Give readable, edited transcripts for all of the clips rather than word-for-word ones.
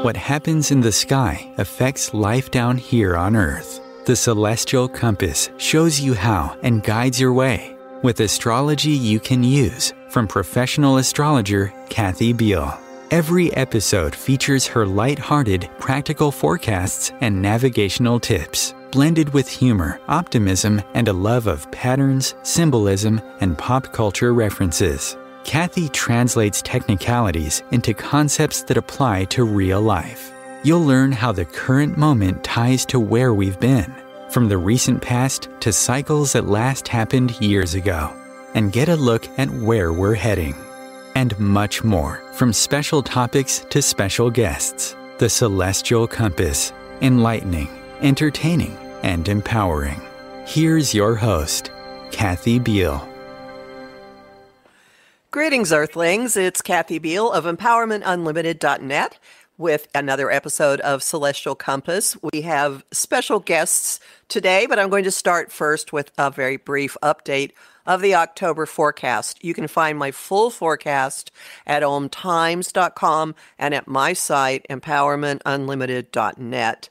What happens in the sky affects life down here on Earth. The Celestial Compass shows you how and guides your way with astrology you can use from professional astrologer Kathy Beal. Every episode features her light-hearted, practical forecasts and navigational tips, blended with humor, optimism, and a love of patterns, symbolism, and pop culture references. Kathy translates technicalities into concepts that apply to real life. You'll learn how the current moment ties to where we've been, from the recent past to cycles that last happened years ago, and get a look at where we're heading. And much more, from special topics to special guests. The Celestial Compass, enlightening, entertaining, and empowering. Here's your host, Kathy Beal. Greetings, Earthlings. It's Kathy Beal of EmpowermentUnlimited.net with another episode of Celestial Compass. We have special guests today, but I'm going to start first with a very brief update of the October forecast. You can find my full forecast at ohmtimes.com and at my site, EmpowermentUnlimited.net.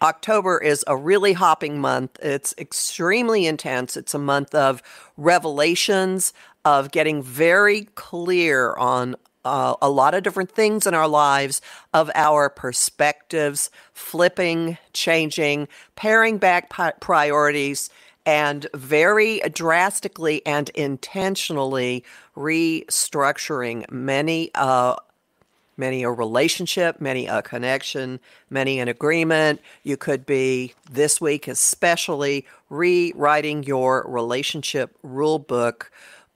October is a really hopping month. It's extremely intense. It's a month of revelations, of getting very clear on a lot of different things in our lives, of our perspectives, flipping, changing, paring back priorities, and very drastically and intentionally restructuring many a relationship, many a connection, many an agreement. You could be, this week especially, rewriting your relationship rule book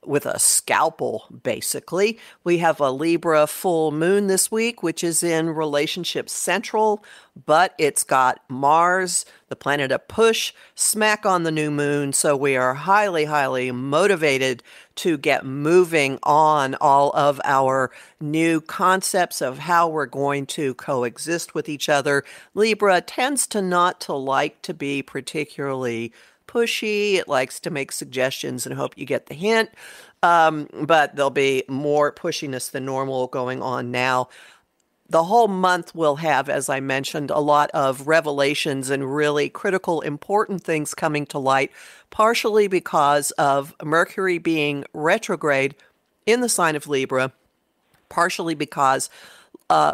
with a scalpel, basically. We have a Libra full moon this week, which is in Relationship Central, but it's got Mars, the planet of push, smack on the new moon. So we are highly, highly motivated to get moving on all of our new concepts of how we're going to coexist with each other. Libra tends to not to like to be particularly pushy. It likes to make suggestions and hope you get the hint. But there'll be more pushiness than normal going on now. The whole month will have, as I mentioned, a lot of revelations and really critical, important things coming to light, partially because of Mercury being retrograde in the sign of Libra, partially because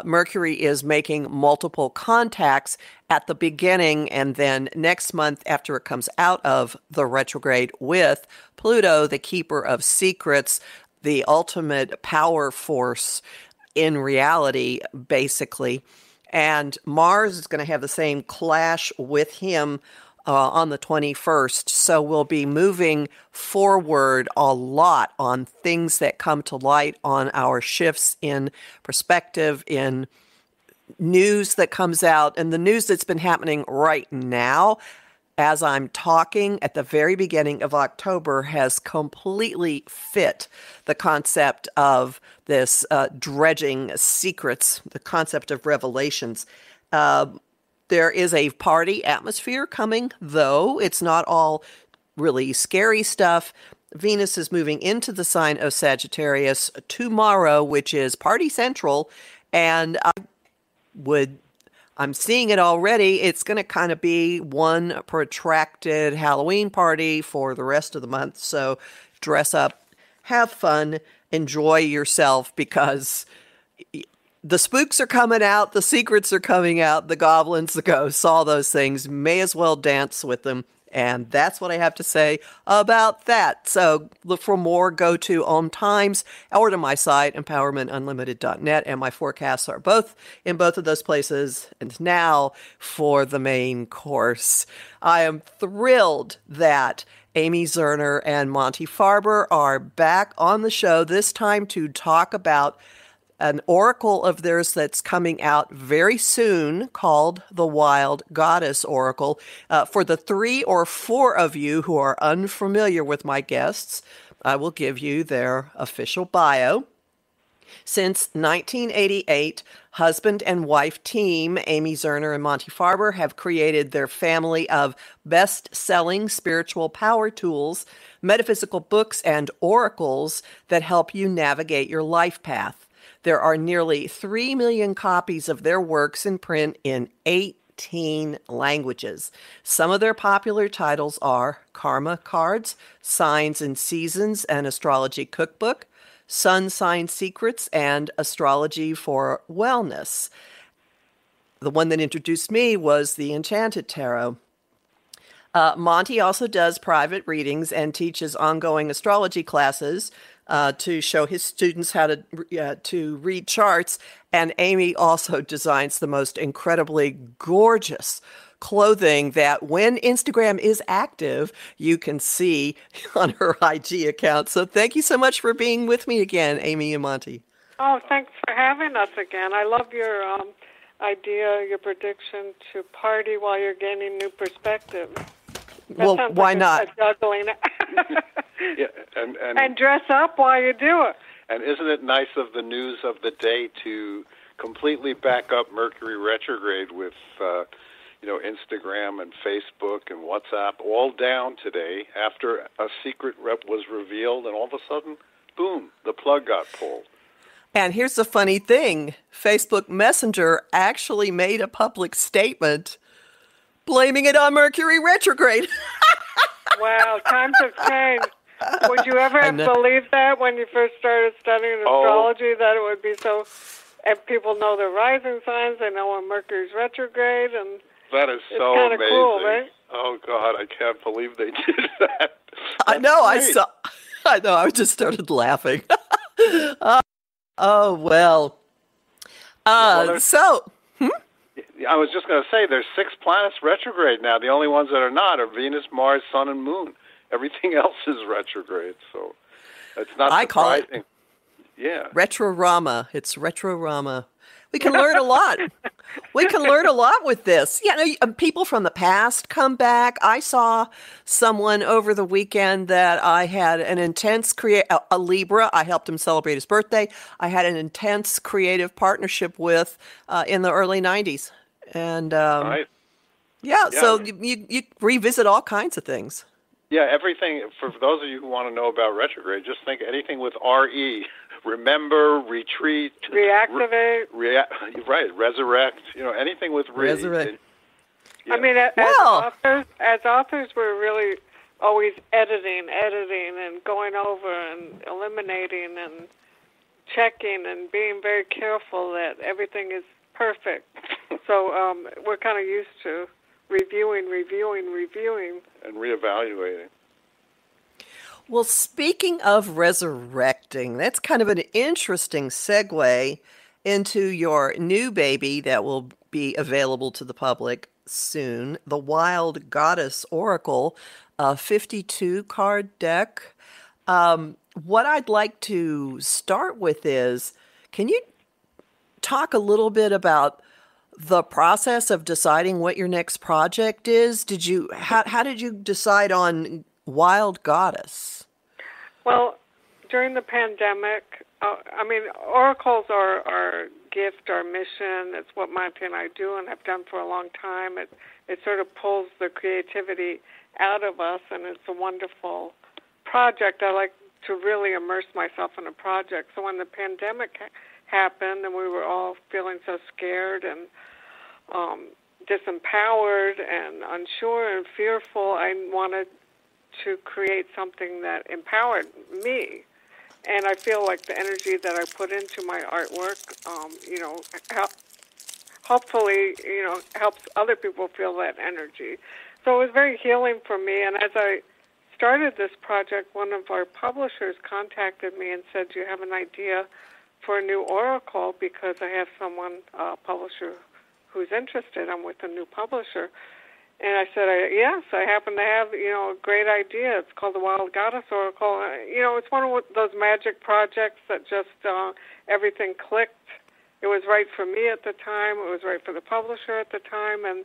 Mercury is making multiple contacts at the beginning and then next month after it comes out of the retrograde with Pluto, the keeper of secrets, the ultimate power force in reality, basically. And Mars is going to have the same clash with him on the 21st. So we'll be moving forward a lot on things that come to light, on our shifts in perspective, in news that comes out, and the news that's been happening right now as I'm talking at the very beginning of October has completely fit the concept of this dredging secrets, the concept of revelations. There is a party atmosphere coming, though. It's not all really scary stuff. Venus is moving into the sign of Sagittarius tomorrow, which is party central. And I'm seeing it already. It's going to kind of be one protracted Halloween party for the rest of the month. So dress up, have fun, enjoy yourself, because the spooks are coming out, the secrets are coming out, the goblins, the ghosts, all those things. May as well dance with them. And that's what I have to say about that. So look for more, go to Ohm Times or to my site, EmpowermentUnlimited.net. And my forecasts are both in both of those places. And now for the main course. I am thrilled that Amy Zerner and Monte Farber are back on the show, this time to talk about an oracle of theirs that's coming out very soon called the Wild Goddess Oracle. For the 3 or 4 of you who are unfamiliar with my guests, I will give you their official bio. Since 1988, husband and wife team, Amy Zerner and Monte Farber, have created their family of best-selling spiritual power tools, metaphysical books, and oracles that help you navigate your life path. There are nearly 3 million copies of their works in print in 18 languages. Some of their popular titles are Karma Cards, Signs and Seasons, an Astrology Cookbook, Sun Sign Secrets, and Astrology for Wellness. The one that introduced me was the Enchanted Tarot. Monte also does private readings and teaches ongoing astrology classes to show his students how to read charts. And Amy also designs the most incredibly gorgeous clothing that when Instagram is active, you can see on her IG account. So thank you so much for being with me again, Amy and Monte. Oh, thanks for having us again. I love your idea, your prediction to party while you're gaining new perspective. Well, why not? Juggling. Yeah, and dress up while you do it. And isn't it nice of the news of the day to completely back up Mercury retrograde with, Instagram and Facebook and WhatsApp all down today after a secret rep was revealed, and all of a sudden, boom, the plug got pulled. And here's the funny thing. Facebook Messenger actually made a public statement blaming it on Mercury retrograde. Wow, times have changed. Would you ever have believed that when you first started studying astrology, that it would be so, if people know their rising signs, they know when Mercury's retrograde, and that is so it's amazing. Cool, right? Oh, God, I can't believe they did that. I know, I just started laughing. Well. I was just going to say, there's 6 planets retrograde now. The only ones that are not are Venus, Mars, Sun, and Moon. Everything else is retrograde, so it's not surprising. I call it Retrorama. It's Retrorama. We can learn a lot. We can learn a lot with this. People from the past come back. I saw someone over the weekend that I had an intense a Libra. I helped him celebrate his birthday. I had an intense creative partnership with in the early 90s. And right. So you revisit all kinds of things. Yeah, everything. For those of you who want to know about retrograde, just think anything with RE. Remember, retreat, reactivate, right? Resurrect. Anything with resurrect. I mean, as authors, we're really always editing, and going over and eliminating and checking and being very careful that everything is perfect. So we're kind of used to reviewing, and reevaluating. Well, speaking of resurrecting, that's kind of an interesting segue into your new baby that will be available to the public soon, the Wild Goddess Oracle, a 52-card deck. What I'd like to start with is, can you talk a little bit about the process of deciding what your next project is? How did you decide on Wild Goddess? Well, during the pandemic, oracles are our gift, our mission. It's what Monte and I do and have done for a long time. It sort of pulls the creativity out of us, and it's a wonderful project. I like to really immerse myself in a project. So when the pandemic happened and we were all feeling so scared and disempowered and unsure and fearful, I wanted to create something that empowered me. And I feel like the energy that I put into my artwork, hopefully, helps other people feel that energy. So it was very healing for me. And as I started this project, one of our publishers contacted me and said, "Do you have an idea for a new oracle?" Because I have someone, publisher, who's interested. I'm with a new publisher. And I said, yes, I happen to have, a great idea. It's called the Wild Goddess Oracle. It's one of those magic projects that just everything clicked. It was right for me at the time. It was right for the publisher at the time. And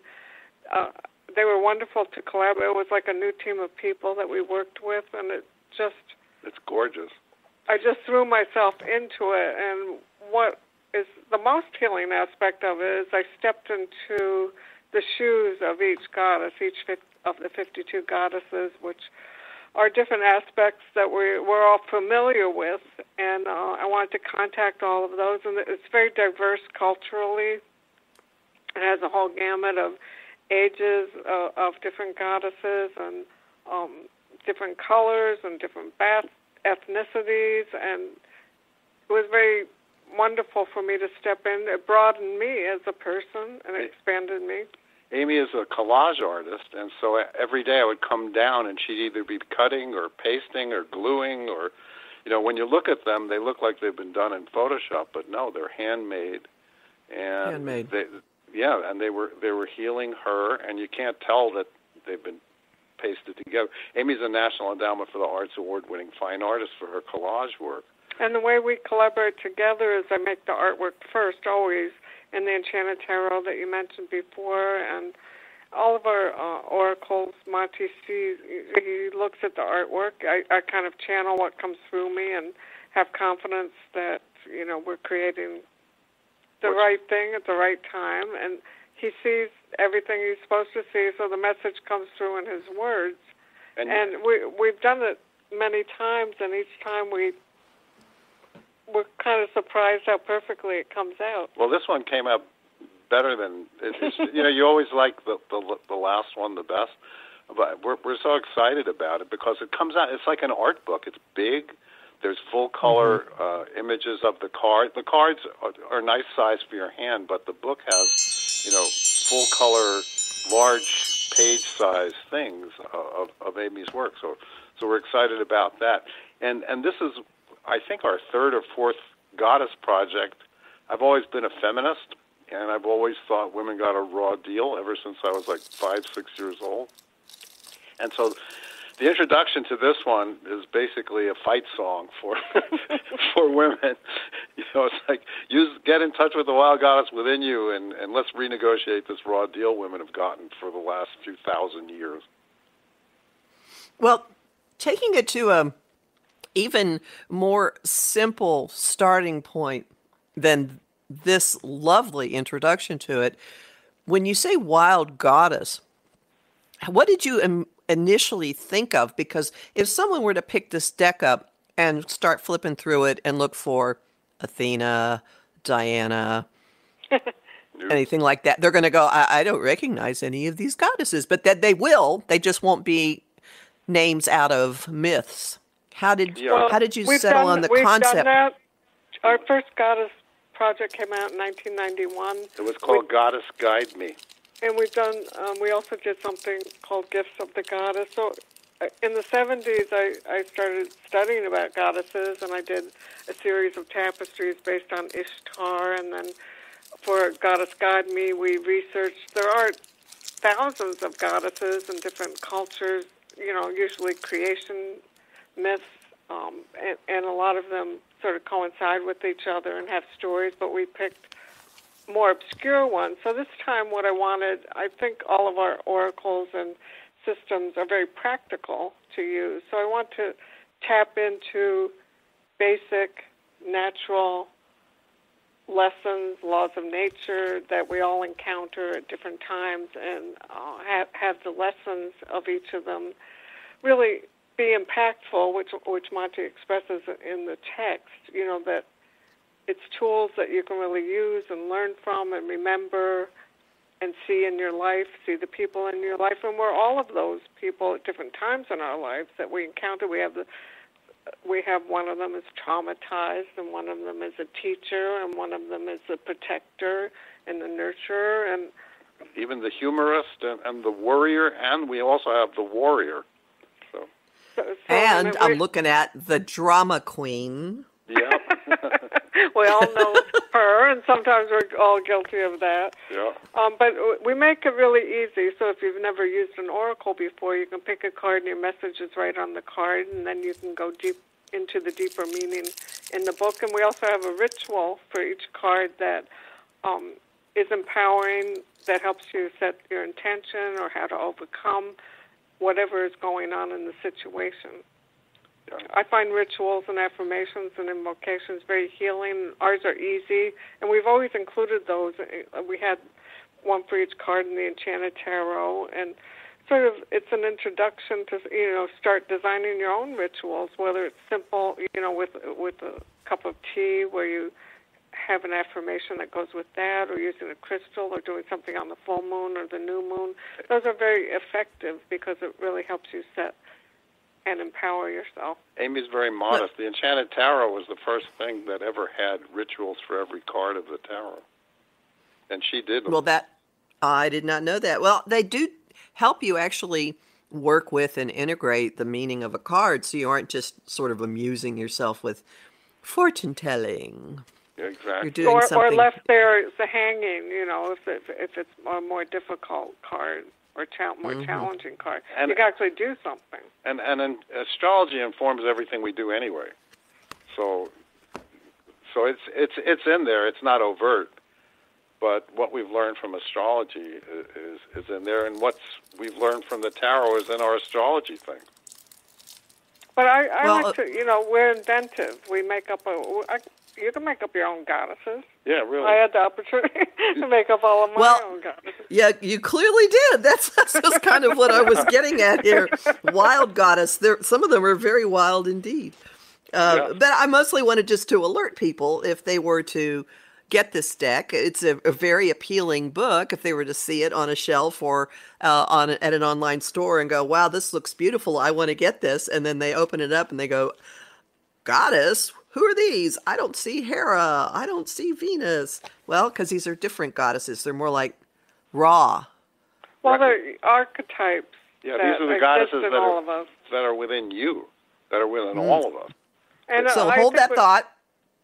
they were wonderful to collaborate. It was like a new team of people that we worked with. And it's gorgeous. I just threw myself into it. And what is the most healing aspect of it is I stepped into the shoes of each goddess, each of the 52 goddesses, which are different aspects that we're all familiar with, and I wanted to contact all of those. And it's very diverse culturally. It has a whole gamut of ages of different goddesses and different colors and different ethnicities, and it was very wonderful for me to step in. It broadened me as a person and expanded me. Amy is a collage artist, and so every day I would come down and she'd either be cutting or pasting or gluing, or, when you look at them, they look like they've been done in Photoshop, but no, they're handmade. And handmade. And they were healing her, and you can't tell that they've been pasted together. Amy's a National Endowment for the Arts Award-winning fine artist for her collage work. And the way we collaborate together is I make the artwork first, always, in the Enchanted Tarot that you mentioned before, and all of our oracles, Monte sees, he looks at the artwork. I kind of channel what comes through me and have confidence that, we're creating the right thing at the right time, and he sees everything he's supposed to see, so the message comes through in his words. And we've done it many times, and each time we're kind of surprised how perfectly it comes out. Well, this one came out better than you always like the last one the best, but we're so excited about it because it comes out. It's like an art book. It's big. There's full color images of the card. The cards are nice size for your hand, but the book has full color, large page size things of Amy's work. So we're excited about that. And this is, I think, our third or fourth goddess project. I've always been a feminist, and I've always thought women got a raw deal ever since I was like 5, 6 years old. And so the introduction to this one is basically a fight song for for women. It's like, get in touch with the wild goddess within you, and let's renegotiate this raw deal women have gotten for the last few thousand years. Well, taking it to a even more simple starting point than this lovely introduction to it, when you say wild goddess, what did you initially think of? Because if someone were to pick this deck up and start flipping through it and look for Athena, Diana, anything like that, they're going to go, I don't recognize any of these goddesses. But that they will. They just won't be names out of myths. How did you settle on the concept? We've done that. Our first goddess project came out in 1991. It was called Goddess Guide Me. And we've done. We also did something called Gifts of the Goddess. So in the 70s, I started studying about goddesses, and I did a series of tapestries based on Ishtar. And then for Goddess Guide Me, we researched. There are thousands of goddesses in different cultures, usually creation myths, and a lot of them sort of coincide with each other and have stories, but we picked more obscure ones. So this time what I wanted, I think all of our oracles and systems are very practical to use. So I want to tap into basic natural lessons, laws of nature that we all encounter at different times, and have the lessons of each of them really be impactful, which Monte expresses in the text, that it's tools that you can really use and learn from and remember and see in your life, see the people in your life. And we're all of those people at different times in our lives that we encounter. We have one of them is traumatized, and one of them is a teacher, and one of them is the protector and the nurturer. And even the humorist and the worrier, and we also have the warrior. And I'm looking at the drama queen. Yeah. We all know her, and sometimes we're all guilty of that. Yeah. But we make it really easy. So if you've never used an oracle before, you can pick a card and your message is right on the card, and then you can go deep into the deeper meaning in the book. And we also have a ritual for each card that is empowering, that helps you set your intention or how to overcome whatever is going on in the situation. Yeah. I find rituals and affirmations and invocations very healing. Ours are easy, and we've always included those. We had one for each card in the Enchanted Tarot, and it's an introduction to, start designing your own rituals, whether it's simple, with a cup of tea where you have an affirmation that goes with that, or using a crystal, or doing something on the full moon or the new moon. Those are very effective because it really helps you set and empower yourself. Amy's very modest. The Enchanted Tarot was the first thing that ever had rituals for every card of the tarot. And she did them. Well, I did not know that. Well, they do help you actually work with and integrate the meaning of a card, so you aren't just sort of amusing yourself with fortune telling. Yeah, exactly. You're doing something. Or left there as a hanging, if it's a more difficult card or more challenging card. And you can actually do something. And astrology informs everything we do anyway. So it's in there. It's not overt. But what we've learned from astrology is in there, and what we've learned from the tarot is in our astrology thing. But I like to, we're inventive. We make up you can make up your own goddesses. Yeah, really. I had the opportunity to make up all of my own goddesses. Yeah, you clearly did. That's just kind of what I was getting at here. Wild goddess. Some of them are very wild indeed. But I mostly wanted just to alert people if they were to get this deck. It's a very appealing book. If they were to see it on a shelf or at an online store and go, wow, this looks beautiful, I want to get this. And then they open it up and they go, goddess? Who are these? I don't see Hera. I don't see Venus. Well, because these are different goddesses. They're more like Ra. Well, they're archetypes. Yeah, these are the goddesses that are within you, that are within all of us. And so hold that thought.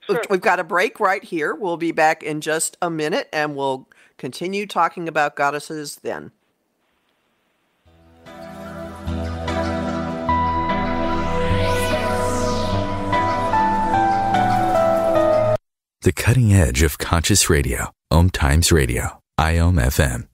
Sure. We've got a break right here. We'll be back in just a minute, and we'll continue talking about goddesses then. The cutting edge of conscious radio. Om Times Radio. IOM FM.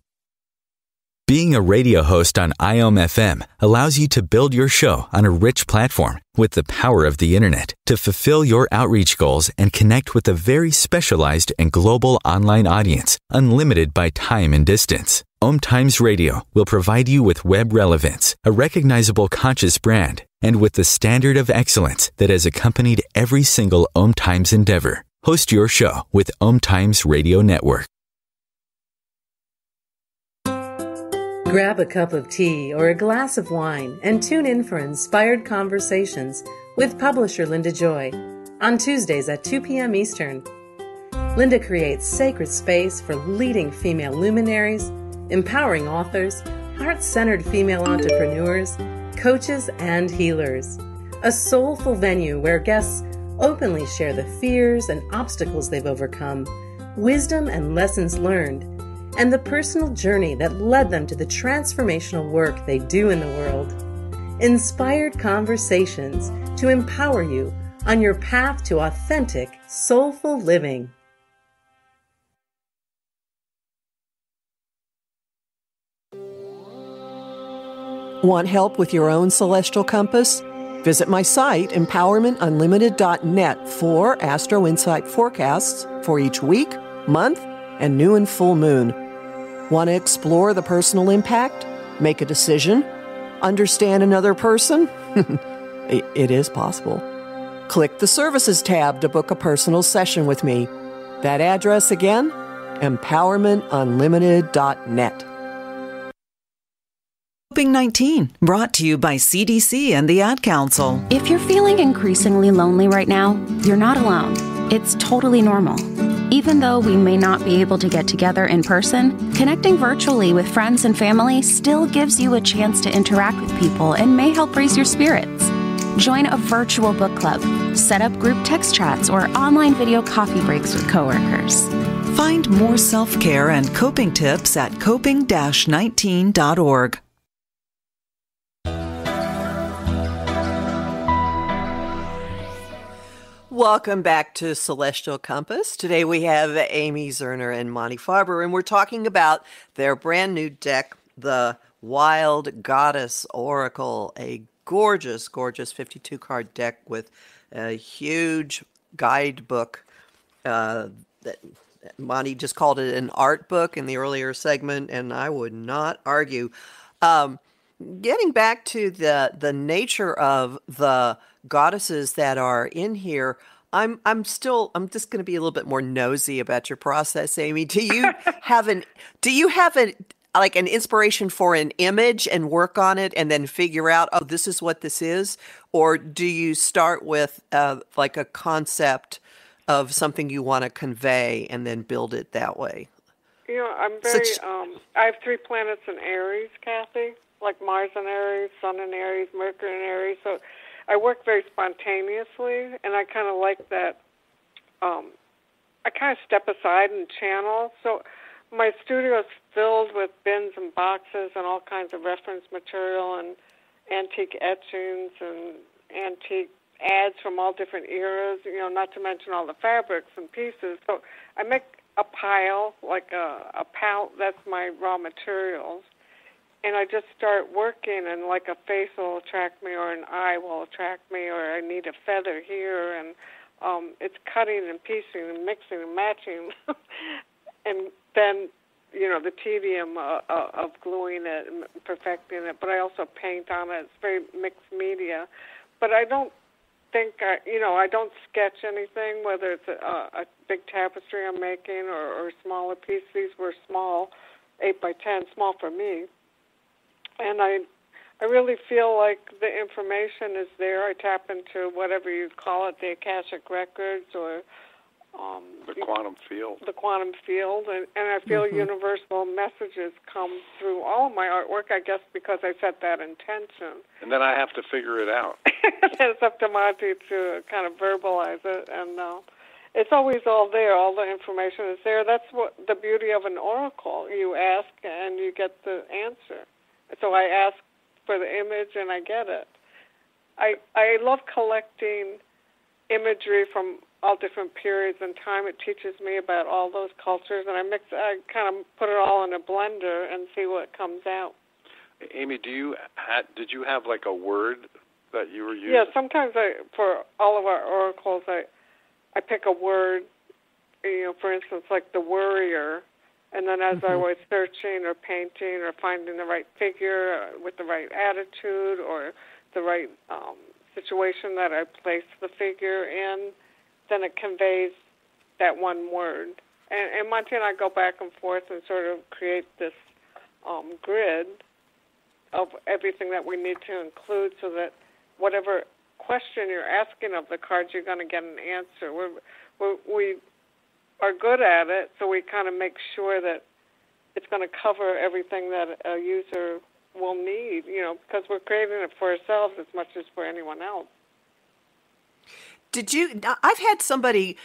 Being a radio host on IOM FM allows you to build your show on a rich platform with the power of the internet to fulfill your outreach goals and connect with a very specialized and global online audience, unlimited by time and distance. Om Times Radio will provide you with web relevance, a recognizable conscious brand, and with the standard of excellence that has accompanied every single Om Times endeavor. Host your show with Om Times Radio Network. Grab a cup of tea or a glass of wine and tune in for Inspired Conversations with publisher Linda Joy on Tuesdays at 2 p.m. Eastern. Linda creates sacred space for leading female luminaries, empowering authors, heart-centered female entrepreneurs, coaches, and healers. A soulful venue where guests openly share the fears and obstacles they've overcome, wisdom and lessons learned, and the personal journey that led them to the transformational work they do in the world. Inspired Conversations to empower you on your path to authentic, soulful living. Want help with your own celestial compass? Visit my site, empowermentunlimited.net, for Astro Insight forecasts for each week, month, and new and full moon. Want to explore the personal impact? Make a decision? Understand another person? It is possible. Click the Services tab to book a personal session with me. That address again, empowermentunlimited.net. Coping-19, brought to you by CDC and the Ad Council. If you're feeling increasingly lonely right now, you're not alone. It's totally normal. Even though we may not be able to get together in person, connecting virtually with friends and family still gives you a chance to interact with people and may help raise your spirits. Join a virtual book club, set up group text chats, or online video coffee breaks with coworkers. Find more self-care and coping tips at coping-19.org. Welcome back to Celestial Compass. Today we have Amy Zerner and Monte Farber, and we're talking about their brand new deck, the Wild Goddess Oracle, a gorgeous, gorgeous 52-card deck with a huge guidebook. That Monte just called it an art book in the earlier segment, and I would not argue. getting back to the nature of the goddesses that are in here, I'm just going to be a little bit more nosy about your process, Amy. Do you have like an inspiration for an image and work on it and then figure out, oh, this is what this is? Or do you start with like a concept of something you want to convey and then build it that way? I'm very, I have 3 planets in Aries, Kathy, like Mars in Aries, Sun in Aries, Mercury in Aries. So I work very spontaneously, and I kind of like that. I kind of step aside and channel. So my studio is filled with bins and boxes and all kinds of reference material and antique etchings and antique ads from all different eras, not to mention all the fabrics and pieces. So I make a pile, like a palette, that's my raw materials. And I just start working, and like a face will attract me, or an eye will attract me, or I need a feather here, and it's cutting and piecing and mixing and matching. And then, the tedium of gluing it and perfecting it, but I also paint on it. It's very mixed media. But I don't think, I don't sketch anything, whether it's a big tapestry I'm making or a smaller piece. These were small, 8 by 10, small for me. And I really feel like the information is there. I tap into whatever you call it, the Akashic Records or the quantum field. The quantum field. And I feel universal messages come through all of my artwork, I guess, because I set that intention. And then I have to figure it out. It's up to Monty to kind of verbalize it. And it's always all there. All the information is there. That's what the beauty of an oracle. You ask and you get the answer. So I ask for the image and I get it. I love collecting imagery from all different periods in time. It teaches me about all those cultures, and I kind of put it all in a blender and see what comes out. Amy, did you have like a word that you were using? Yeah, sometimes for all of our oracles, I pick a word, for instance, like the worrier. And then as I was searching or painting or finding the right figure with the right attitude or the right situation that I place the figure in, then it conveys that one word. And Monty and I go back and forth and sort of create this grid of everything that we need to include so that whatever question you're asking of the cards, you're going to get an answer. We are good at it, so we kind of make sure that it's going to cover everything that a user will need, because we're creating it for ourselves as much as for anyone else. I've had somebody,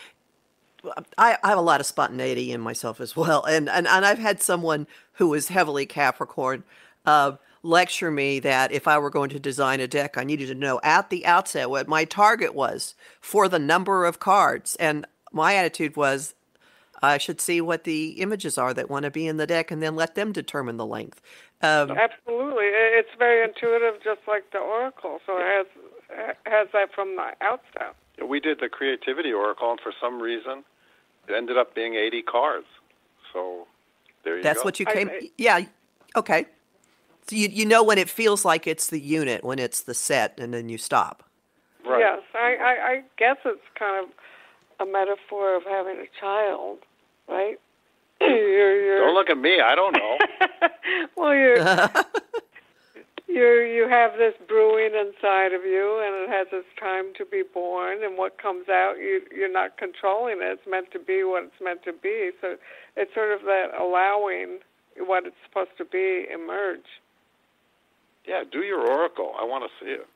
I have a lot of spontaneity in myself as well, and I've had someone who was heavily Capricorn lecture me that if I were going to design a deck, I needed to know at the outset what my target was for the number of cards. And my attitude was, I should see what the images are that want to be in the deck and then let them determine the length. Absolutely. It's very intuitive, just like the oracle. So it has that from the outset. We did the creativity oracle, and for some reason, it ended up being 80 cards. So there you go. That's what you came... Yeah, okay. So you know when it feels like it's the unit, when it's the set, and then you stop. Right. Yes, I guess it's kind of a metaphor of having a child, right? Don't look at me. I don't know. Well, you have this brewing inside of you, and it has its time to be born. And what comes out, you're not controlling it. It's meant to be what it's meant to be. So it's sort of that allowing what it's supposed to be emerge. Yeah, do your oracle. I want to see it.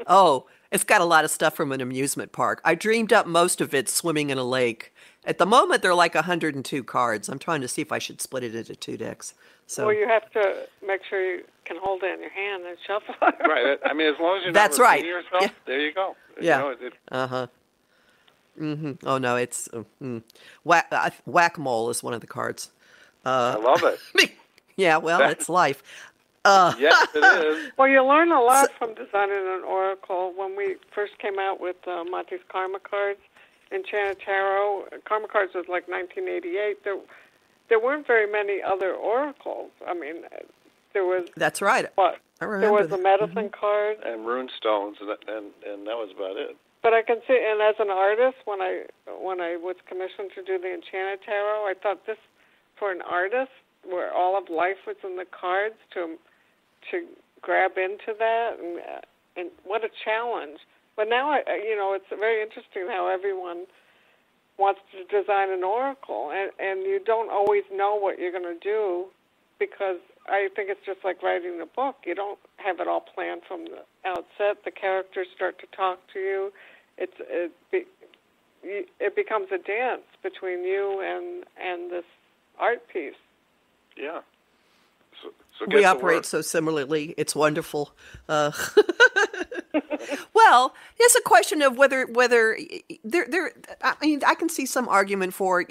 Oh, it's got a lot of stuff from an amusement park. I dreamed up most of it swimming in a lake. At the moment, there are like 102 cards. I'm trying to see if I should split it into 2 decks. So, well, you have to make sure you can hold it in your hand and shuffle it. Right. I mean, as long as you're That's not right. repeating yourself, there you go. Yeah. Oh, no, it's... Whack-a-mole is one of the cards. I love it. Yeah, well, it's life. Yes, it is. Well, you learn a lot from designing an oracle. When we first came out with Monty's Karma cards, Enchanted Tarot, Karma cards was like 1988. There weren't very many other oracles. I mean, there was... That's right. What? I remember There was that. a medicine card. And rune stones, and that was about it. But I can see, and as an artist, when I was commissioned to do the Enchanted Tarot, I thought this, for an artist, where all of life was in the cards, to grab into that, and what a challenge. But now, it's very interesting how everyone wants to design an oracle, and you don't always know what you're going to do, because I think it's just like writing a book. You don't have it all planned from the outset. The characters start to talk to you. It becomes a dance between you and this art piece. Yeah. So we operate so similarly. It's wonderful. Well, it's a question of whether there. I mean, I can see some argument for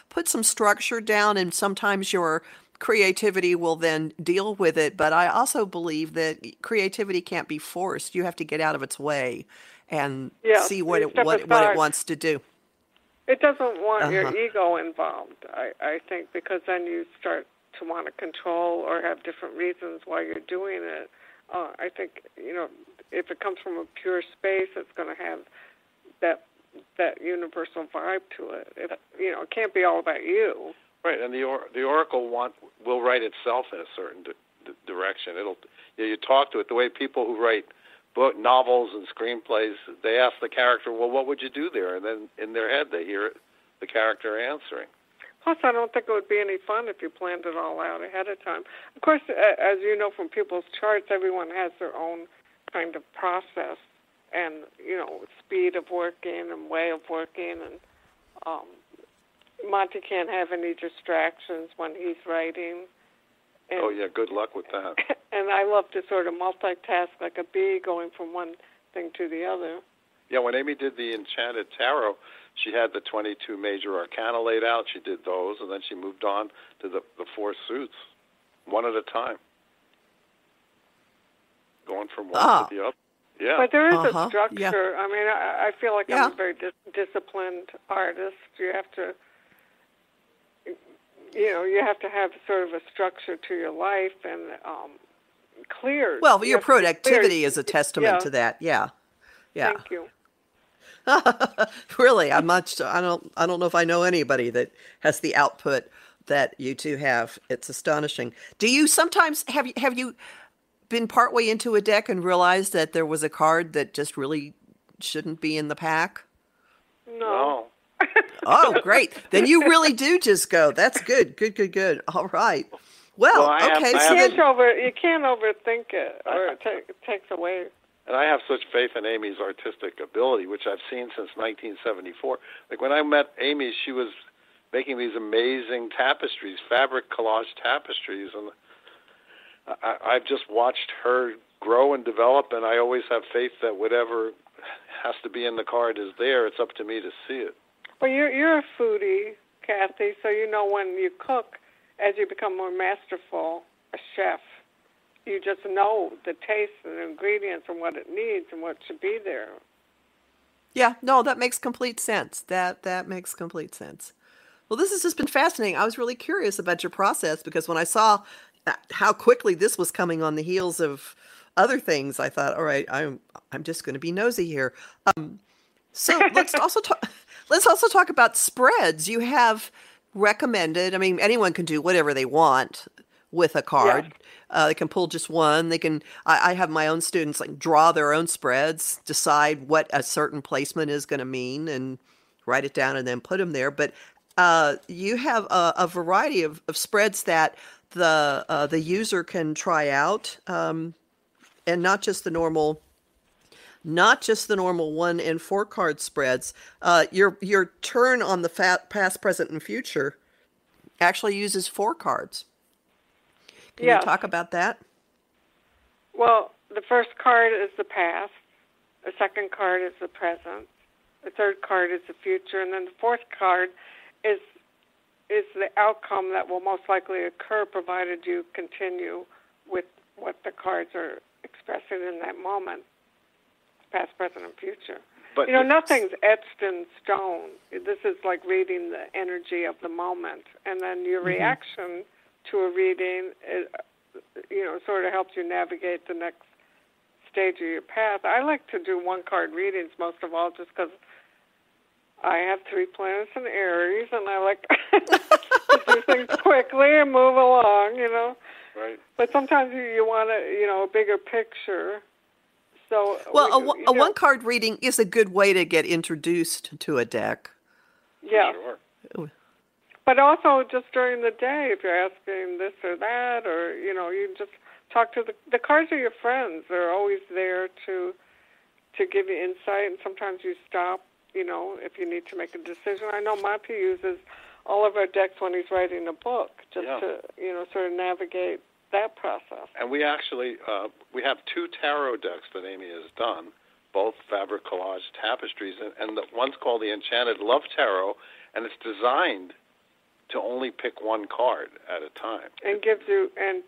put some structure down, and sometimes your creativity will then deal with it. But I also believe that creativity can't be forced. You have to get out of its way and see what it wants to do. It doesn't want your ego involved, I think, because then you start to want to control or have different reasons why you're doing it. I think, if it comes from a pure space, it's going to have that universal vibe to it. It can't be all about you. Right, and the oracle will write itself in a certain direction. You talk to it the way people who write novels and screenplays, they ask the character, well, what would you do there? And then in their head they hear the character answering. Plus, I don't think it would be any fun if you planned it all out ahead of time. Of course, as you know from people's charts, everyone has their own kind of process and, speed of working and way of working. And Monte can't have any distractions when he's writing. And, good luck with that. And I love to sort of multitask like a bee, going from one thing to the other. Yeah, when Amy did the Enchanted Tarot, she had the 22 major arcana laid out. She did those, and then she moved on to the 4 suits, one at a time, going from one to the other. Yeah. But there is a structure. Yeah. I mean, I feel like I'm a very disciplined artist. You have to, you have to have sort of a structure to your life and clear. Well, your productivity is a testament to that. Yeah. Yeah. Thank you. Really, I don't know if I know anybody that has the output that you two have. It's astonishing. Do you sometimes have you been partway into a deck and realized that there was a card that just really shouldn't be in the pack? No. Oh, great. Then you really do just go. That's good. Good. All right. Well, okay. You can't overthink it, or it takes away. And I have such faith in Amy's artistic ability, which I've seen since 1974. Like when I met Amy, she was making these amazing tapestries, fabric collage tapestries, and I've just watched her grow and develop, and I always have faith that whatever has to be in the card is there. It's up to me to see it. Well, you're a foodie, Kathy, so when you cook, as you become more masterful, a chef, you just know the taste and the ingredients and what it needs and what should be there. Yeah, no, that makes complete sense. That makes complete sense. Well, this has just been fascinating. I was really curious about your process because when I saw how quickly this was coming on the heels of other things, I thought, all right, I'm just going to be nosy here. So let's also talk about spreads. You have recommended. I mean, anyone can do whatever they want with a card. Yeah. They can pull just one. They can. I have my own students draw their own spreads, decide what a certain placement is going to mean, and write it down and then put them there. But you have a variety of spreads that the user can try out, and not just the normal 1 and 4 card spreads. Your turn on the past, present, and future actually uses 4 cards. Can you talk about that? Well, the first card is the past. The second card is the present. The third card is the future. And then the fourth card is the outcome that will most likely occur provided you continue with what the cards are expressing in that moment, past, present, and future. But nothing's etched in stone. This is like reading the energy of the moment. And then your reaction to a reading sort of helps you navigate the next stage of your path. I like to do one-card readings most of all just because I have 3 planets in Aries, and I like to do things quickly and move along, Right. But sometimes you want a bigger picture. So a one-card reading is a good way to get introduced to a deck. Yeah. Sure. But also just during the day, if you're asking this or that, or, you just talk to the cards are your friends. They're always there to give you insight, and sometimes you stop, if you need to make a decision. I know Monte uses all of our decks when he's writing a book, just to, sort of navigate that process. And we actually, we have 2 tarot decks that Amy has done, both fabric collage tapestries, and the one's called the Enchanted Love Tarot, and it's designed to only pick one card at a time. And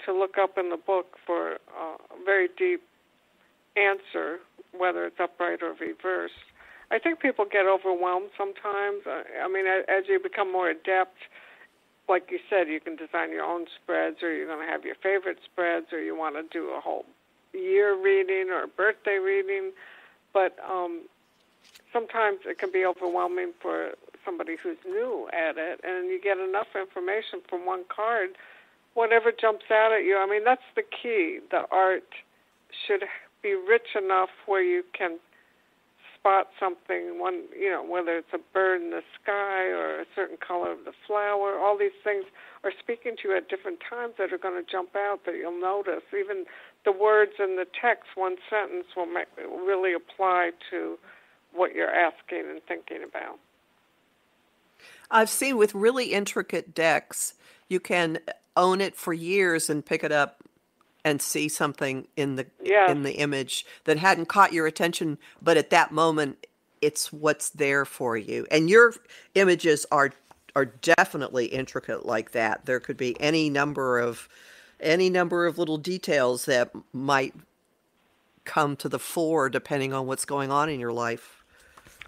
to look up in the book for a very deep answer, whether it's upright or reversed. I think people get overwhelmed sometimes. I mean, as you become more adept, like you said, you can design your own spreads, or you're going to have your favorite spreads, or you want to do a whole year reading or a birthday reading. But sometimes it can be overwhelming for somebody who's new at it, and you get enough information from one card, whatever jumps out at you. I mean, that's the key. The art should be rich enough where you can spot something, whether it's a bird in the sky or a certain color of the flower. All these things are speaking to you at different times that are going to jump out that you'll notice. Even the words in the text, one sentence will really apply to what you're asking and thinking about. I've seen with really intricate decks, you can own it for years and pick it up and see something in the image that hadn't caught your attention, but at that moment, it's what's there for you. And your images are definitely intricate like that. There could be any number of little details that might come to the fore depending on what's going on in your life.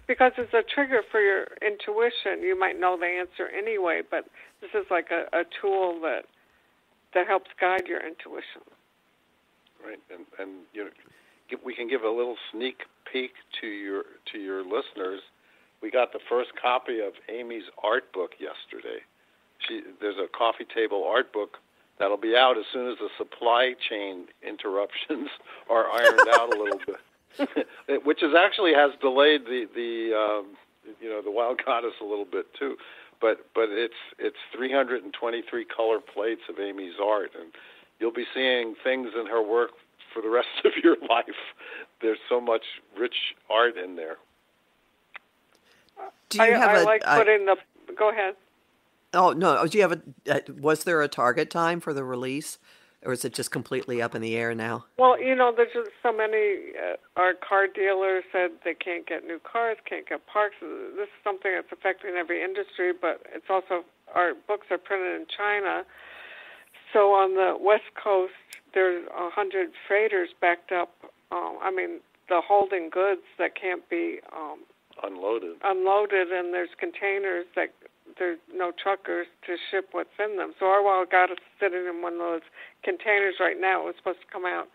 Because it's a trigger for your intuition. You might know the answer anyway, but this is like a tool that helps guide your intuition. Right, and we can give a little sneak peek to your listeners. We got the first copy of Amy's art book yesterday. There's a coffee table art book that'll be out as soon as the supply chain interruptions are ironed out a little bit. Which has delayed the Wild Goddess a little bit too, but it's 323 color plates of Amy's art, and you'll be seeing things in her work for the rest of your life. There's so much rich art in there. Do you have Go ahead. Oh no! Do you have was there a target time for the release? Or is it just completely up in the air now? Well, there's just so many. Our car dealers said they can't get new cars, can't get parts. This is something that's affecting every industry, but it's also, our books are printed in China. So on the West Coast, there's 100 freighters backed up. The holding goods that can't be unloaded, and there's containers that there's no truckers to ship what's in them. So our Wild Goddess is sitting in one of those containers right now. It was supposed to come out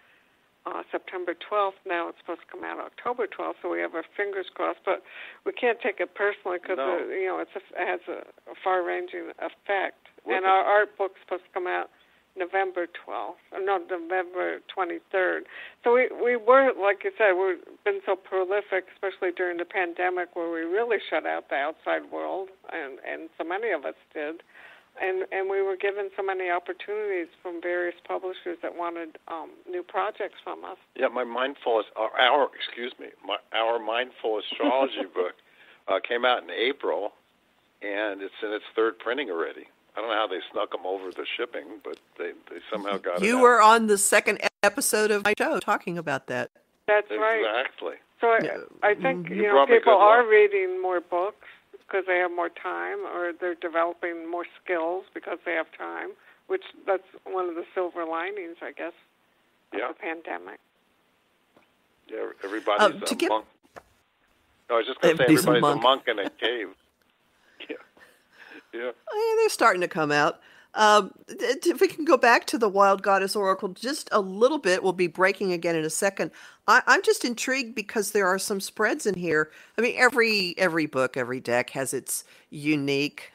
September 12th. Now it's supposed to come out October 12th, so we have our fingers crossed. But we can't take it personally because it has a far-ranging effect. And our art book's supposed to come out November 23rd. So we were, like you said, we've been so prolific, especially during the pandemic where we really shut out the outside world, and so many of us did. And we were given so many opportunities from various publishers that wanted new projects from us. Yeah, our Mindful Astrology book came out in April, and it's in its 3rd printing already. I don't know how they snuck them over the shipping, but they somehow got it. You were on the 2nd episode of my show talking about that. That's right. Exactly. So I think people are reading more books because they have more time, or they're developing more skills because they have time, which that's one of the silver linings, I guess, of the pandemic. Yeah, everybody's a monk. I was just going to say everybody's a monk in a cave. Yeah. They're starting to come out. If we can go back to the Wild Goddess Oracle just a little bit, we'll be breaking again in a second. I'm just intrigued because there are some spreads in here. I mean, every book, every deck has its unique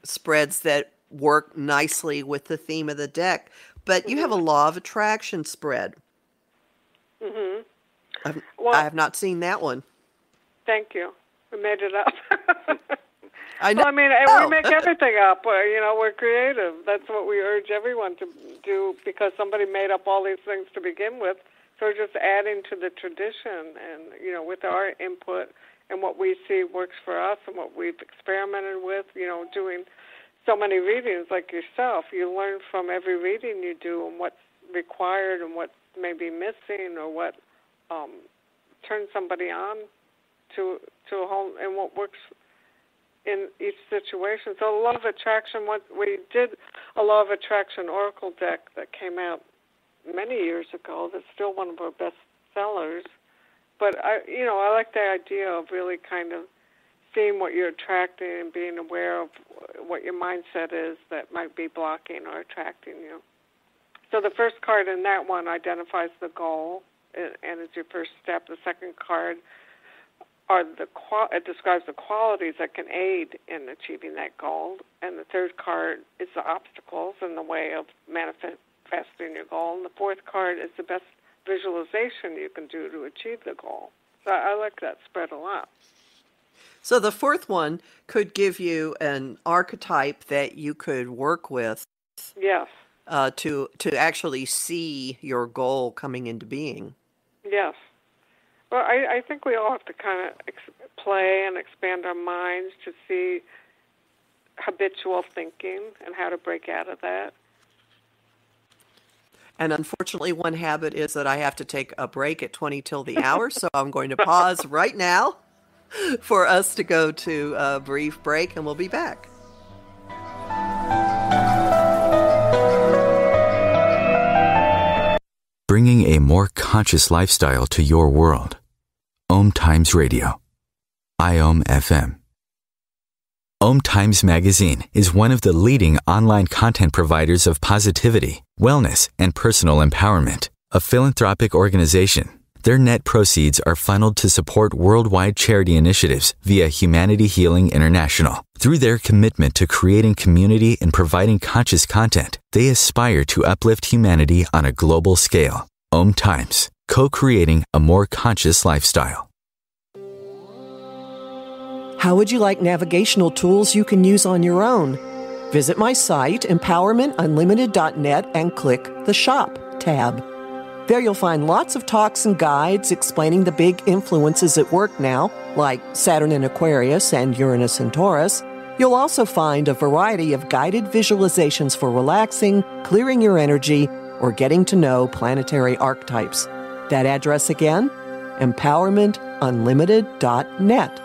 spreads that work nicely with the theme of the deck. But you have a law of attraction spread. Mm-hmm. I have not seen that one. Thank you. We made it up. I know. Well, I mean, we make everything up. We're creative. That's what we urge everyone to do because somebody made up all these things to begin with. So we're just adding to the tradition and, with our input and what we see works for us and what we've experimented with, doing so many readings like yourself. You learn from every reading you do and what's required and what may be missing or what turns somebody on to a whole and what works in each situation. So Law of Attraction, we did a Law of Attraction Oracle deck that came out many years ago. That's still one of our best sellers. But I like the idea of really kind of seeing what you're attracting and being aware of what your mindset is that might be blocking or attracting you. So the first card in that one identifies the goal and is your first step. The second card it describes the qualities that can aid in achieving that goal. And the third card is the obstacles in the way of manifesting your goal. And the fourth card is the best visualization you can do to achieve the goal. So I like that spread a lot. So the fourth one could give you an archetype that you could work with. Yes. To actually see your goal coming into being. Yes. Well, I think we all have to kind of play and expand our minds to see habitual thinking and how to break out of that. And unfortunately, one habit is that I have to take a break at 20 till the hour, so I'm going to pause right now for us to go to a brief break, and we'll be back. Bringing a more conscious lifestyle to your world. Om Times Radio. IOM FM. Om Times Magazine is one of the leading online content providers of positivity, wellness, and personal empowerment. A philanthropic organization, their net proceeds are funneled to support worldwide charity initiatives via Humanity Healing International. Through their commitment to creating community and providing conscious content, they aspire to uplift humanity on a global scale. Om Times, co-creating a more conscious lifestyle. How would you like navigational tools you can use on your own? Visit my site, empowermentunlimited.net, and click the Shop tab. There you'll find lots of talks and guides explaining the big influences at work now, like Saturn in Aquarius and Uranus in Taurus. You'll also find a variety of guided visualizations for relaxing, clearing your energy, or getting to know planetary archetypes. That address again, empowermentunlimited.net.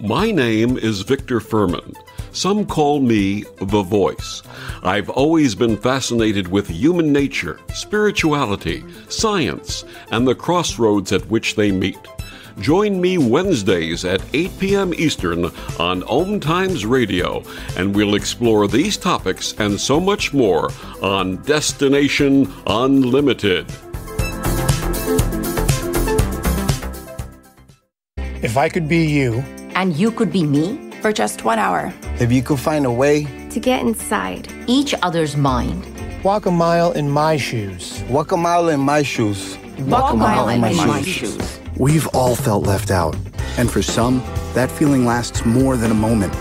My name is Victor Furman. Some call me The Voice. I've always been fascinated with human nature, spirituality, science, and the crossroads at which they meet. Join me Wednesdays at 8 p.m. Eastern on Om Times Radio, and we'll explore these topics and so much more on Destination Unlimited. If I could be you, and you could be me, for just 1 hour. If you could find a way to get inside each other's mind. Walk a mile in my shoes. Walk a mile in my shoes. Walk a mile in my shoes. We've all felt left out. And for some, that feeling lasts more than a moment.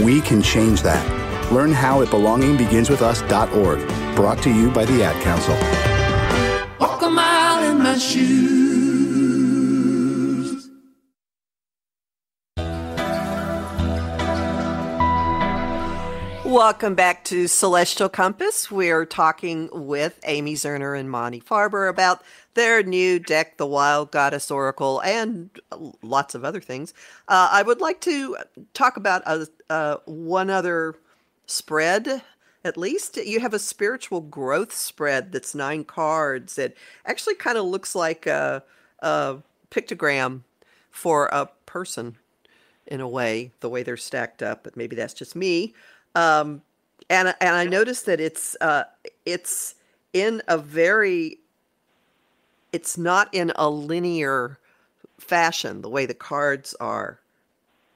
We can change that. Learn how at belongingbeginswithus.org. Brought to you by the Ad Council. Walk a mile in my shoes. Welcome back to Celestial Compass. We're talking with Amy Zerner and Monte Farber about their new deck, the Wild Goddess Oracle, and lots of other things. I would like to talk about one other spread, at least. You have a spiritual growth spread that's 9 cards. It actually kind of looks like a pictogram for a person. in a way, the way they're stacked up, but maybe that's just me. And I noticed that it's in a very, it's not in a linear fashion, the way the cards are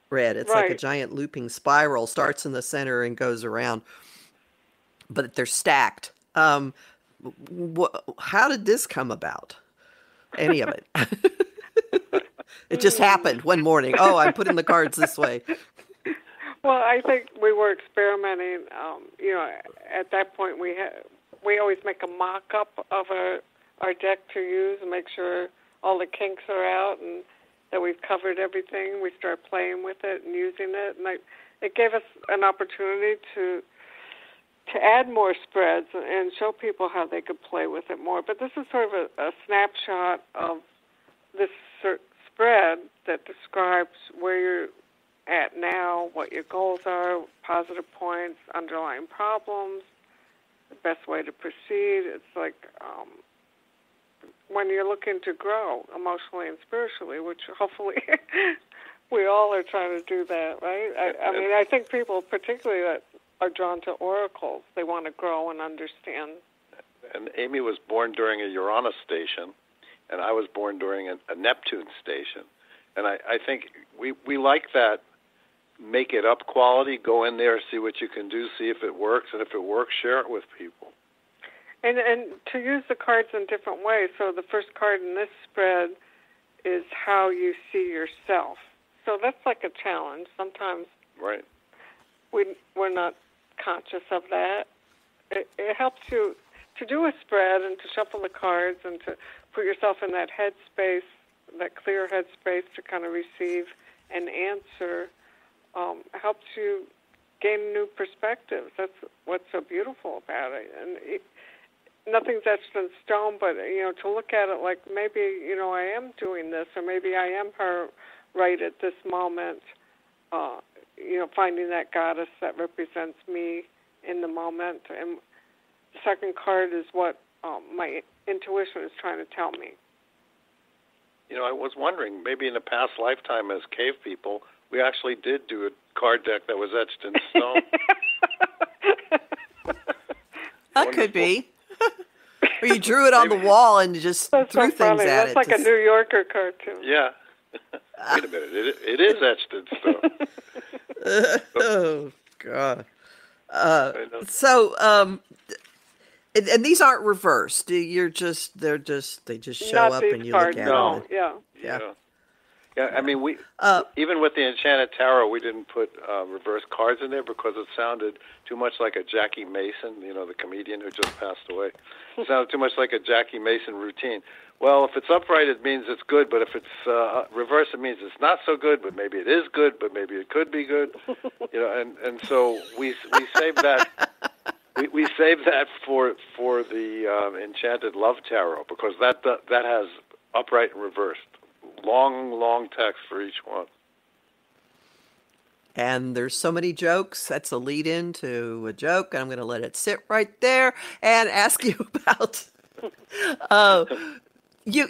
read. It's like a giant looping spiral, starts in the center and goes around, but they're stacked. How did this come about? Any of it? It just happened one morning. Oh, I'm putting the cards this way. Well, I think we were experimenting. At that point, we always make a mock-up of our deck to use and make sure all the kinks are out and that we've covered everything. We start playing with it and using it, and it gave us an opportunity to add more spreads and show people how they could play with it more. But this is sort of a snapshot of this spread that describes where you're at now, what your goals are, positive points, underlying problems, the best way to proceed. It's like when you're looking to grow emotionally and spiritually, which hopefully we all are trying to do that, right? I think people particularly that are drawn to oracles, they want to grow and understand. And Amy was born during a Uranus station, and I was born during a Neptune station. And I think we like that make-it-up quality. Go in there, see what you can do, see if it works, and if it works, share it with people. And to use the cards in different ways. So the first card in this spread is how you see yourself. So that's like a challenge. Sometimes we're not conscious of that. It helps you to do a spread and to shuffle the cards and to put yourself in that headspace, that clear headspace to kind of receive an answer. Helps you gain new perspectives. That's what's so beautiful about it. And nothing's etched in stone, but to look at it like maybe I am doing this, or maybe I am her right at this moment. Finding that goddess that represents me in the moment. And the second card is what my intuition is trying to tell me. I was wondering, maybe in a past lifetime as cave people, we actually did do a card deck that was etched in stone. That could be. Or you drew it on the wall and just threw things at it. That's like a New Yorker cartoon. Yeah. Wait a minute. It is etched in stone. Oh, God. And these aren't reversed. They just show up and you look at them. Yeah, I mean, we even with the Enchanted Tarot, we didn't put reverse cards in there because it sounded too much like a Jackie Mason, the comedian who just passed away. It sounded too much like a Jackie Mason routine. Well, if it's upright, it means it's good, but if it's reverse, it means it's not so good, but maybe it is good, but maybe it could be good. And so we saved that. We saved that for the Enchanted Love Tarot because that has upright and reversed. Long text for each one. And there's so many jokes. That's a lead-in to a joke. And I'm going to let it sit right there and ask you about... You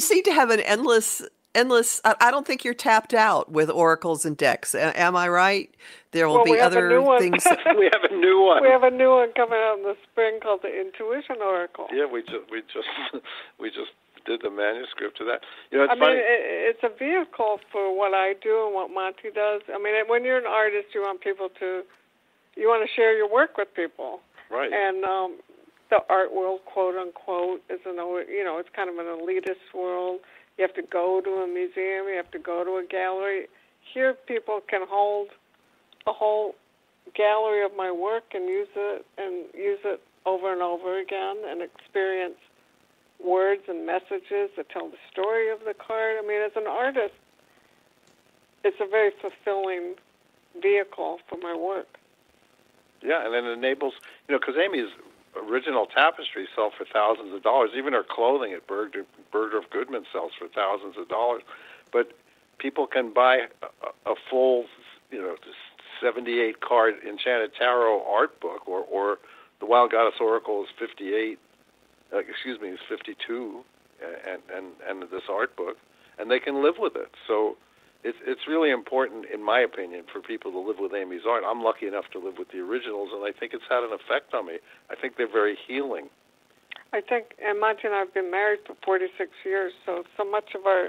seem to have an endless... I don't think you're tapped out with oracles and decks. Am I right? There will be other things. We have a new one. We have a new one coming out in the spring called the Intuition Oracle. Yeah, we just did the manuscript to that. Funny. It's a vehicle for what I do and what Monty does. I mean, when you're an artist, you want to share your work with people. Right. And the art world, quote unquote, it's kind of an elitist world. You have to go to a museum. You have to go to a gallery. Here, people can hold a whole gallery of my work and use it over and over again and experience words and messages that tell the story of the card. I mean, as an artist, it's a very fulfilling vehicle for my work. Yeah, and it enables, because Amy's original tapestry sell for thousands of dollars. Even her clothing at Bergdorf Goodman sells for thousands of dollars. But people can buy a full, 78-card Enchanted Tarot art book, or the Wild Goddess Oracle is 52, and this art book, and they can live with it. So it's really important, in my opinion, for people to live with Amy's art. I'm lucky enough to live with the originals, and I think it's had an effect on me. I think they're very healing. I think, and Monty and I have been married for 46 years, so much of our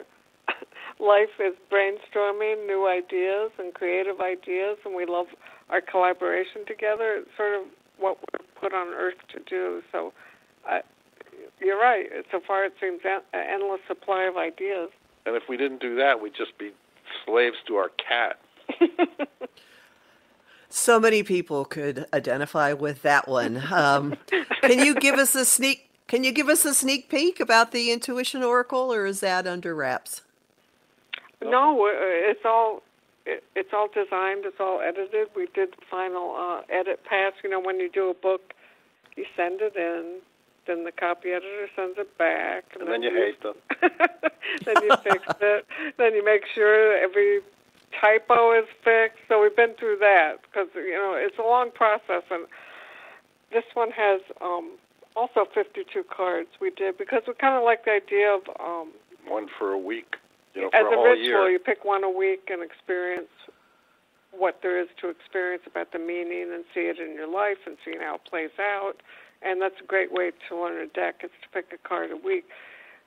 life is brainstorming new ideas and creative ideas, and we love our collaboration together. It's sort of what we're put on earth to do. So you're right. So far it seems an endless supply of ideas. And if we didn't do that, we'd just be slaves to our cat. So many people could identify with that one. Can you give us a sneak peek about the Intuition Oracle, or is that under wraps? No, it's all designed. It's all edited. We did the final edit pass. You know, when you do a book, you send it in, then the copy editor sends it back, and then you hate them. Then you fix it. Then you make sure every typo is fixed. So we've been through that because, you know, it's a long process. And this one has also 52 cards we did because we kind of like the idea of one for a week. You know, as for a a whole ritual, year. you pick one a week and experience what there is to experience about the meaning and see it in your life and seeing how it plays out. And that's a great way to learn a deck, is to pick a card a week.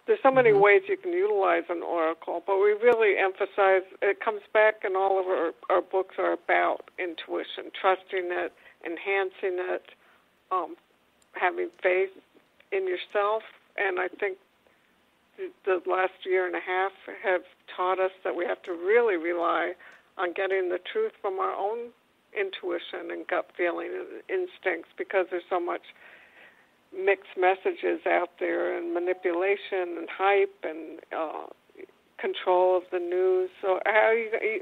There's so many ways you can utilize an oracle, but we really emphasize, it comes back, and all of our books are about intuition, trusting it, enhancing it, having faith in yourself. And I think the last year and a half have taught us that we have to really rely on getting the truth from our own intuition and gut feeling and instincts, because there's so much mixed messages out there and manipulation and hype and control of the news. So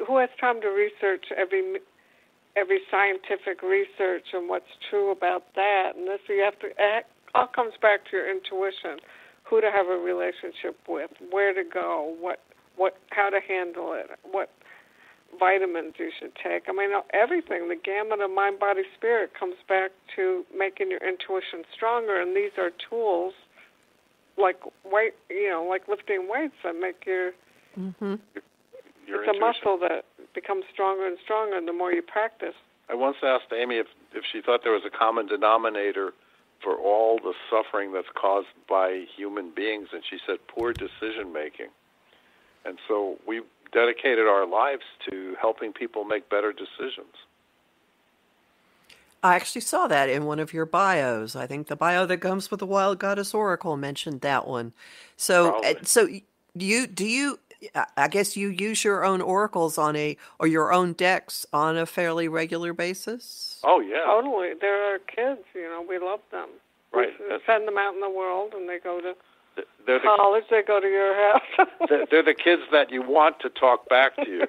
who has time to research every scientific research and what's true about that? And so you have to, it all comes back to your intuition. Who to have a relationship with, where to go, how to handle it, what vitamins you should take. I mean, everything, the gamut of mind, body, spirit comes back to making your intuition stronger. And these are tools like like lifting weights that make your it's a muscle that becomes stronger and stronger the more you practice. I once asked Amy if she thought there was a common denominator for all the suffering that's caused by human beings, and she said poor decision-making. And so we dedicated our lives to helping people make better decisions. I actually saw that in one of your bios. I think the bio that comes with the Wild Goddess Oracle mentioned that one. So, do you? I guess you use your own oracles or your own decks on a fairly regular basis? Oh, yeah. Totally. They're our kids, we love them. Right. We send them out in the world, and they go to college, they go to your house. They're the kids that you want to talk back to you.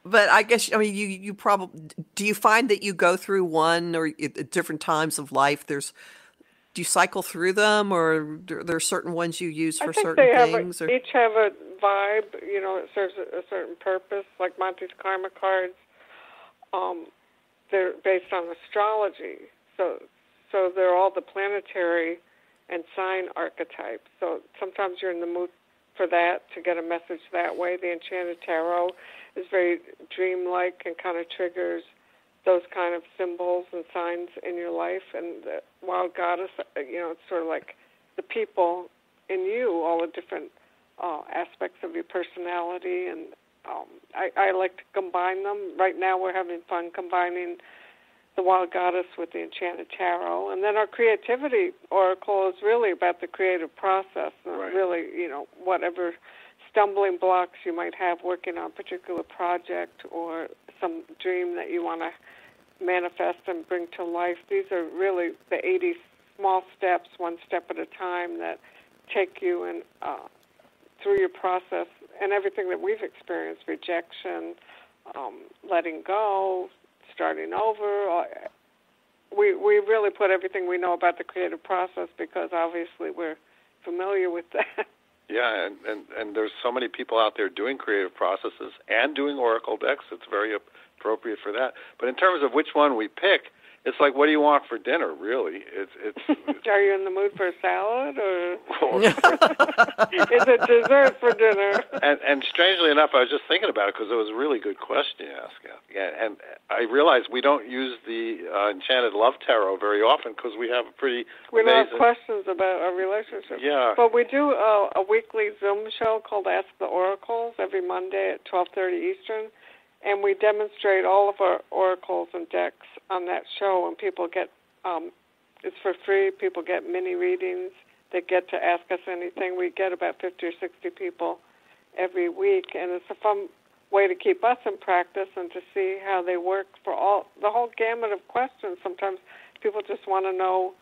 But I guess, you probably, do you find that you go through one or at different times of life, do you cycle through them, or there are certain ones you use for certain things? Each have a vibe, it serves a certain purpose, like Monte's Karma cards. They're based on astrology, so they're all the planetary and sign archetypes. So sometimes you're in the mood for that, to get a message that way. The Enchanted Tarot is very dreamlike and kind of triggers those kind of symbols and signs in your life. And the Wild Goddess, it's sort of like the people in you, all the different aspects of your personality. And I like to combine them. Right now we're having fun combining the Wild Goddess with the Enchanted Tarot. And then our Creativity Oracle is really about the creative process. And really, whatever stumbling blocks you might have working on a particular project or some dream that you want to manifest and bring to life. These are really the 80 small steps, one step at a time, that take you in, through your process and everything that we've experienced, rejection, letting go, starting over. We really put everything we know about the creative process, because obviously we're familiar with that. Yeah, and there's so many people out there doing creative processes and doing oracle decks. It's very appropriate for that. But in terms of which one we pick, it's like, what do you want for dinner? Really, it's. Are you in the mood for a salad, or is it dessert for dinner? And strangely enough, I was just thinking about it because it was a really good question you asked. Yeah, and I realized we don't use the Enchanted Love Tarot very often because we have a pretty we amazing... don't have questions about our relationship. Yeah, but we do a weekly Zoom show called Ask the Oracles every Monday at 12:30 Eastern. And we demonstrate all of our oracles and decks on that show, and people get, it's for free. People get mini readings. They get to ask us anything. We get about 50 or 60 people every week, and it's a fun way to keep us in practice and to see how they work for the whole gamut of questions. Sometimes people just want to know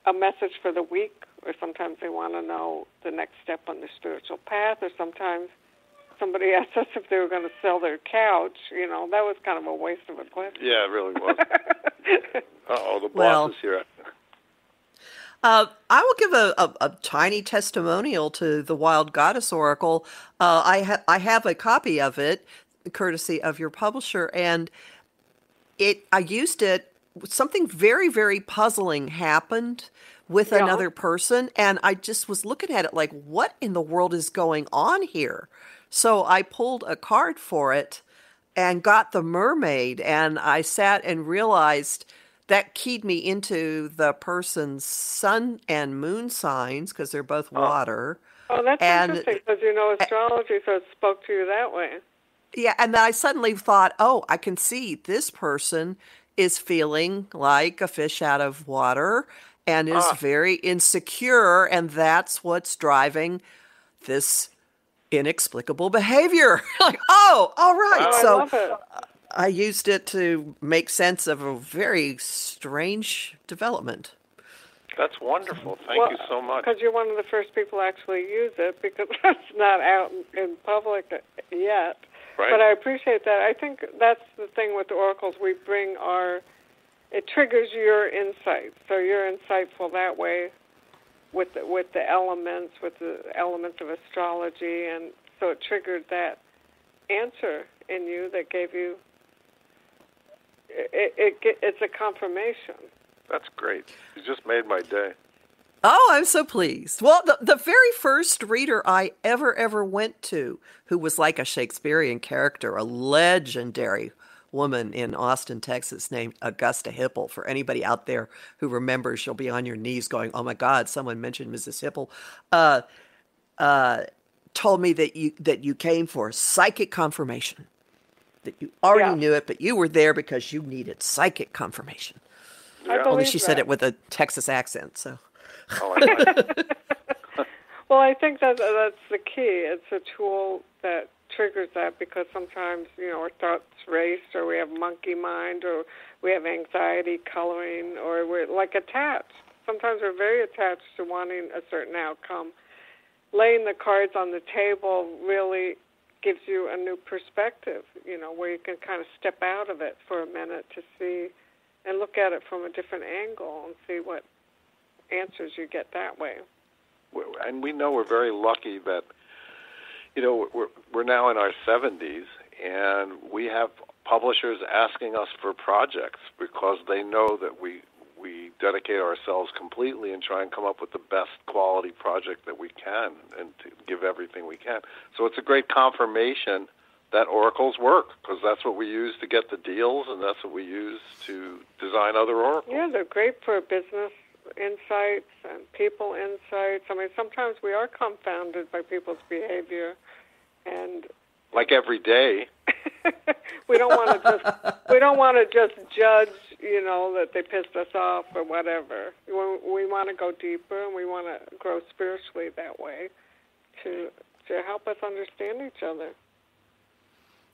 a message for the week, or sometimes they want to know the next step on the spiritual path, or sometimes somebody asked us if they were going to sell their couch. You know, that was kind of a waste of a question. Yeah, it really was. The boss is here. I will give a tiny testimonial to the Wild Goddess Oracle. I have a copy of it, courtesy of your publisher, and I used it. Something very, very puzzling happened with another person, and I just was looking at it like, what in the world is going on here? So I pulled a card for it and got the mermaid, and I sat and realized that keyed me into the person's sun and moon signs because they're both water. Oh, that's interesting because you know astrology, so it spoke to you that way. Yeah, and then I suddenly thought, oh, I can see this person is feeling like a fish out of water and is very insecure, and that's what's driving this inexplicable behavior. Like, oh, all right. Oh, so I love it. I used it to make sense of a very strange development. That's wonderful. Thank you so much. Because you're one of the first people to actually use it, because it's not out in public yet. Right. But I appreciate that. I think that's the thing with the oracles. We bring it triggers your insight. So you're insightful that way with the elements of astrology, and so it triggered that answer in you that gave you. It's a confirmation. That's great. You just made my day. Oh, I'm so pleased. Well, the very first reader I ever went to, who was like a Shakespearean character, a legendary woman in Austin, Texas, named Augusta Hipple. For anybody out there who remembers, she'll be on your knees going, oh my God, someone mentioned Mrs. Hipple. Told me that you came for psychic confirmation, that you already knew it, but you were there because you needed psychic confirmation. Yeah. Only she said it with a Texas accent, so. Well, I think that's the key. It's a tool that triggers that, because sometimes, our thoughts race, or we have monkey mind, or we have anxiety coloring, or we're like attached. Sometimes we're very attached to wanting a certain outcome. Laying the cards on the table really gives you a new perspective, where you can kind of step out of it for a minute to see and look at it from a different angle and see what answers you get that way. And we know we're very lucky that, we're now in our 70s, and we have publishers asking us for projects because they know that we dedicate ourselves completely and try and come up with the best quality project that we can and to give everything we can. So it's a great confirmation that oracles work, because that's what we use to get the deals, and that's what we use to design other oracles. Yeah, they're great for business insights and people insights. I mean, sometimes we are confounded by people's behavior, and like every day. we don't want to just judge, that they pissed us off or whatever. We want to go deeper, and we want to grow spiritually that way to help us understand each other.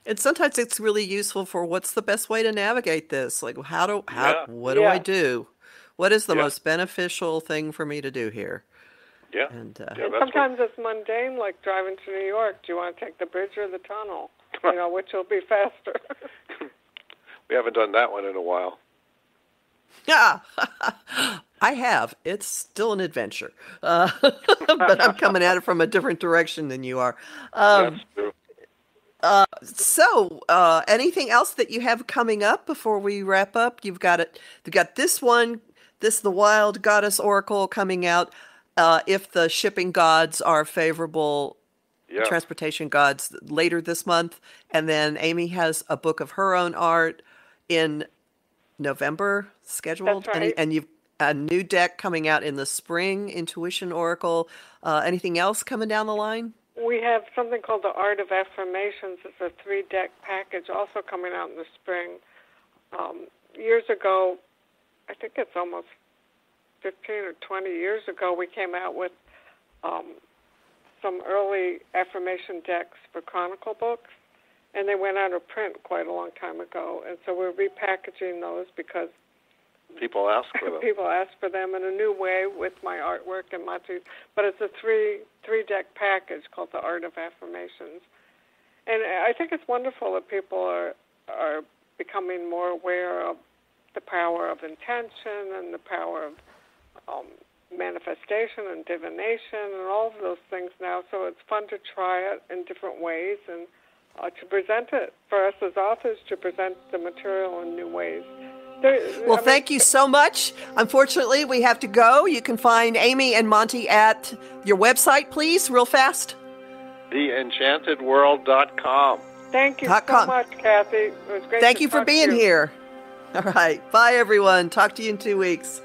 And sometimes it's really useful for what's the best way to navigate this? Like, what do I do? What is the most beneficial thing for me to do here? Yeah. And sometimes it's mundane, like driving to New York. Do you want to take the bridge or the tunnel? Which will be faster. We haven't done that one in a while. Yeah, I have. It's still an adventure. But I'm coming at it from a different direction than you are. That's true. So, anything else that you have coming up before we wrap up? You've got this one, the Wild Goddess Oracle coming out. If the shipping gods are favorable, Yeah. transportation gods later this month. And then Amy has a book of her own art in November scheduled. That's right. And you've a new deck coming out in the spring, Intuition Oracle. Anything else coming down the line? We have something called the Art of Affirmations. It's a 3-deck package also coming out in the spring. Years ago, I think it's almost 15 or 20 years ago, we came out with some early affirmation decks for Chronicle books, and they went out of print quite a long time ago. And so we're repackaging those because people ask for them. People ask for them in a new way with my artwork and Monty's. But it's a three-deck package called the Art of Affirmations. And I think it's wonderful that people are becoming more aware of the power of intention and the power of manifestation and divination and all of those things now. So it's fun to try it in different ways and to present it for us as authors, to present the material in new ways. Thank you so much. Unfortunately, we have to go. You can find Amy and Monty at your website, please, real fast. TheEnchantedWorld.com. Thank you so much, Kathy. It was great. Thank you for being here. All right. Bye, everyone. Talk to you in 2 weeks.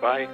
Bye.